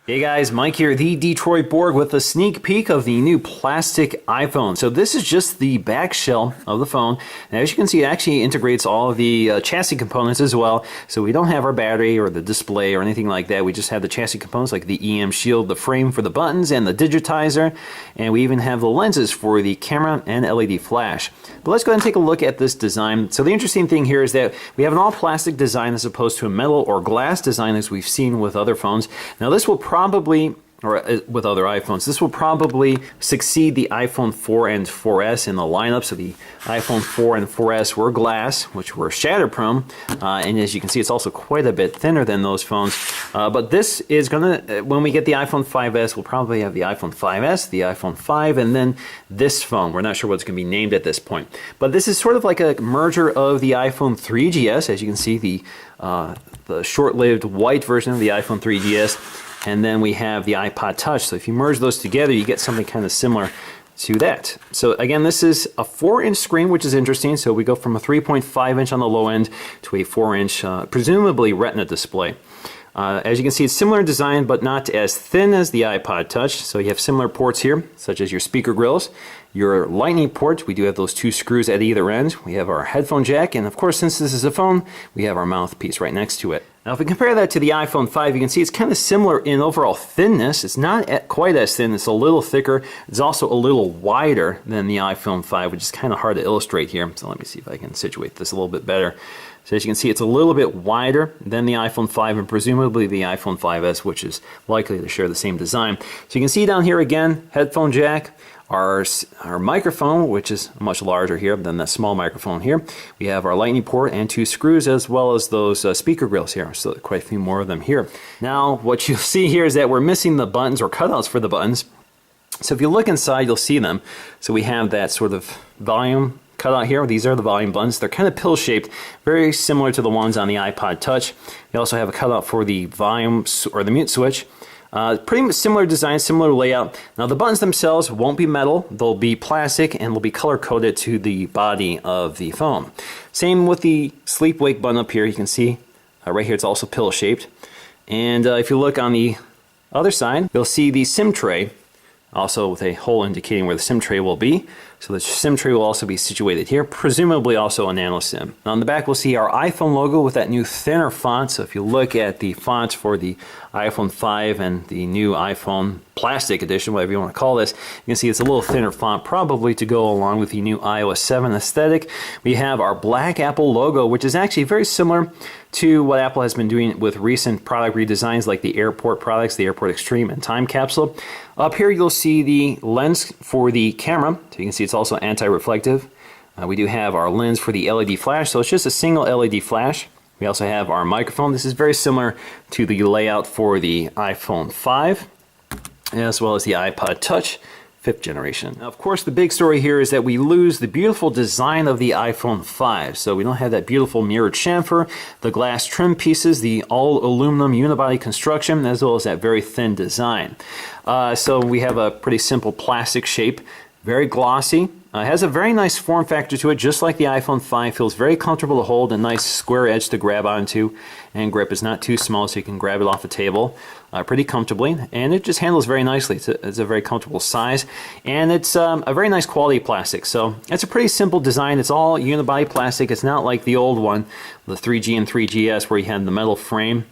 Hey guys, Mike here, the Detroit Borg with a sneak peek of the new plastic iPhone. So this is just the back shell of the phone. And as you can see, it actually integrates all of the chassis components as well. So we don't have our battery or the display or anything like that. We just have the chassis components like the EM shield, the frame for the buttons, and the digitizer. And we even have the lenses for the camera and LED flash. But let's go ahead and take a look at this design. So the interesting thing here is that we have an all plastic design as opposed to a metal or glass design as we've seen with other phones. Now this will probably, or with other iPhones, this will probably succeed the iPhone 4 and 4S in the lineup. So the iPhone 4 and 4S were glass, which were shatter prone, and as you can see, it's also quite a bit thinner than those phones. But this is gonna, when we get the iPhone 5S, we'll probably have the iPhone 5S, the iPhone 5, and then this phone. We're not sure what it's gonna be named at this point. But this is sort of like a merger of the iPhone 3GS, as you can see, the short-lived white version of the iPhone 3GS. And then we have the iPod Touch. So if you merge those together, you get something kind of similar to that. So again, this is a 4-inch screen, which is interesting. So we go from a 3.5-inch on the low end to a 4-inch, presumably Retina display. As you can see, it's similar in design, but not as thin as the iPod Touch. So you have similar ports here, such as your speaker grills, your lightning port. We do have those 2 screws at either end. We have our headphone jack, and of course, since this is a phone, we have our mouthpiece right next to it. Now, if we compare that to the iPhone 5, you can see it's kind of similar in overall thinness. It's not quite as thin. It's a little thicker. It's also a little wider than the iPhone 5, which is kind of hard to illustrate here. So let me see if I can situate this a little bit better. So as you can see, it's a little bit wider than the iPhone 5 and presumably the iPhone 5S, which is likely to share the same design. So you can see down here again, headphone jack, our microphone, which is much larger here than that small microphone here. We have our lightning port and 2 screws, as well as those speaker grills here. So quite a few more of them here. Now, what you'll see here is that we're missing the buttons or cutouts for the buttons. So if you look inside, you'll see them. So we have that sort of volume cutout here. These are the volume buttons. They're kind of pill-shaped, very similar to the ones on the iPod Touch. We also have a cutout for the volume or the mute switch. Pretty much similar design, similar layout. Now the buttons themselves won't be metal, they'll be plastic and will be color coded to the body of the phone. Same with the sleep wake button up here. You can see right here it's also pill shaped. And if you look on the other side, you'll see the SIM tray, also with a hole indicating where the SIM tray will be. So the SIM tray will also be situated here, presumably also a nano SIM. Now on the back we'll see our iPhone logo with that new thinner font. So if you look at the fonts for the iPhone 5 and the new iPhone plastic edition, whatever you want to call this, you can see it's a little thinner font, probably to go along with the new iOS 7 aesthetic. We have our black Apple logo, which is actually very similar to what Apple has been doing with recent product redesigns like the Airport products, the Airport Extreme and Time Capsule. Up here you'll see the lens for the camera. So you can see it's also anti-reflective. We do have our lens for the LED flash, so it's just a single LED flash. We also have our microphone. This is very similar to the layout for the iPhone 5, as well as the iPod Touch 5th generation. Now, of course, the big story here is that we lose the beautiful design of the iPhone 5. So we don't have that beautiful mirrored chamfer, the glass trim pieces, the all aluminum unibody construction, as well as that very thin design. So we have a pretty simple plastic shape, very glossy. Has a very nice form factor to it, just like the iPhone 5. Feels very comfortable to hold, a nice square edge to grab onto, and grip is not too small, so you can grab it off a table pretty comfortably, and it just handles very nicely. It's a very comfortable size, and it's a very nice quality plastic. So it's a pretty simple design. It's all unibody plastic. It's not like the old one, the 3G and 3GS, where you had the metal frame.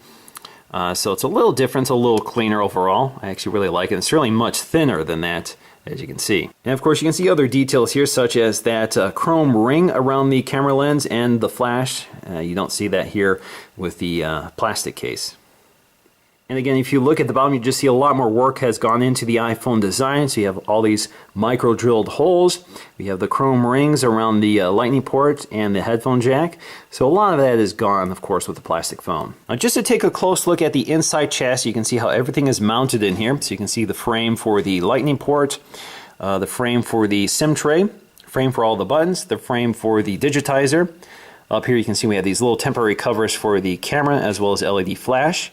So it's a little different, it's a little cleaner overall. I actually really like it. It's certainly much thinner than that, as you can see. And of course you can see other details here, such as that chrome ring around the camera lens and the flash. You don't see that here with the plastic case. And again, if you look at the bottom, you just see a lot more work has gone into the iPhone design. So you have all these micro drilled holes. We have the chrome rings around the lightning port and the headphone jack. So a lot of that is gone, of course, with the plastic phone. Now, just to take a close look at the inside chassis, you can see how everything is mounted in here. So you can see the frame for the lightning port, the frame for the SIM tray, frame for all the buttons, the frame for the digitizer. Up here you can see we have these little temporary covers for the camera as well as LED flash.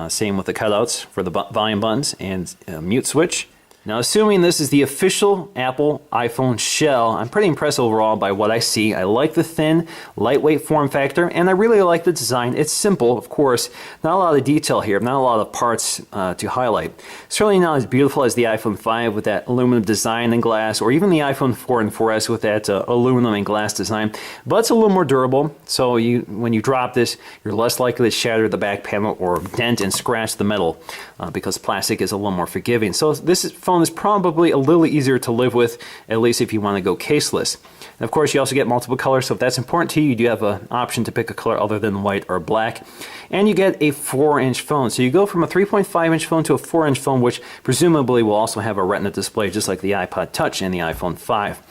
Same with the cutouts for the volume buttons and mute switch. Now, assuming this is the official Apple iPhone shell, I'm pretty impressed overall by what I see. I like the thin, lightweight form factor, and I really like the design. It's simple, of course, not a lot of detail here, not a lot of parts to highlight. Certainly not as beautiful as the iPhone 5 with that aluminum design and glass, or even the iPhone 4 and 4S with that aluminum and glass design, but it's a little more durable, so when you drop this, you're less likely to shatter the back panel or dent and scratch the metal because plastic is a little more forgiving. So this phone is probably a little easier to live with, at least if you want to go caseless. And of course, you also get multiple colors, so if that's important to you, you do have an option to pick a color other than white or black. And you get a 4-inch phone. So you go from a 3.5-inch phone to a 4-inch phone, which presumably will also have a Retina display, just like the iPod Touch and the iPhone 5.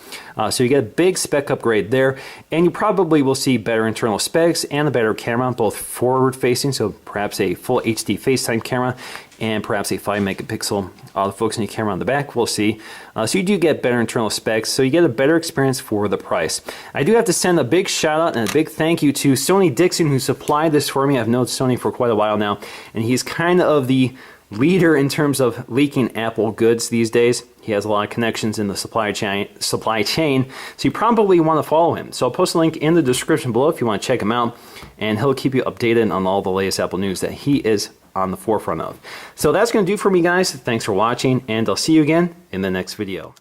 So you get a big spec upgrade there, and you probably will see better internal specs and a better camera, both forward-facing, so perhaps a full HD FaceTime camera, and perhaps a 5-megapixel autofocusing camera on the back, we'll see. So you do get better internal specs, so you get a better experience for the price. I do have to send a big shout out and a big thank you to Sony Dixon, who supplied this for me. I've known Sony for quite a while now, and he's kind of the leader in terms of leaking Apple goods these days. He has a lot of connections in the supply chain, so you probably want to follow him. So I'll post a link in the description below if you want to check him out, and he'll keep you updated on all the latest Apple news that he is on the forefront of. So that's going to do for me, guys. Thanks for watching, and I'll see you again in the next video.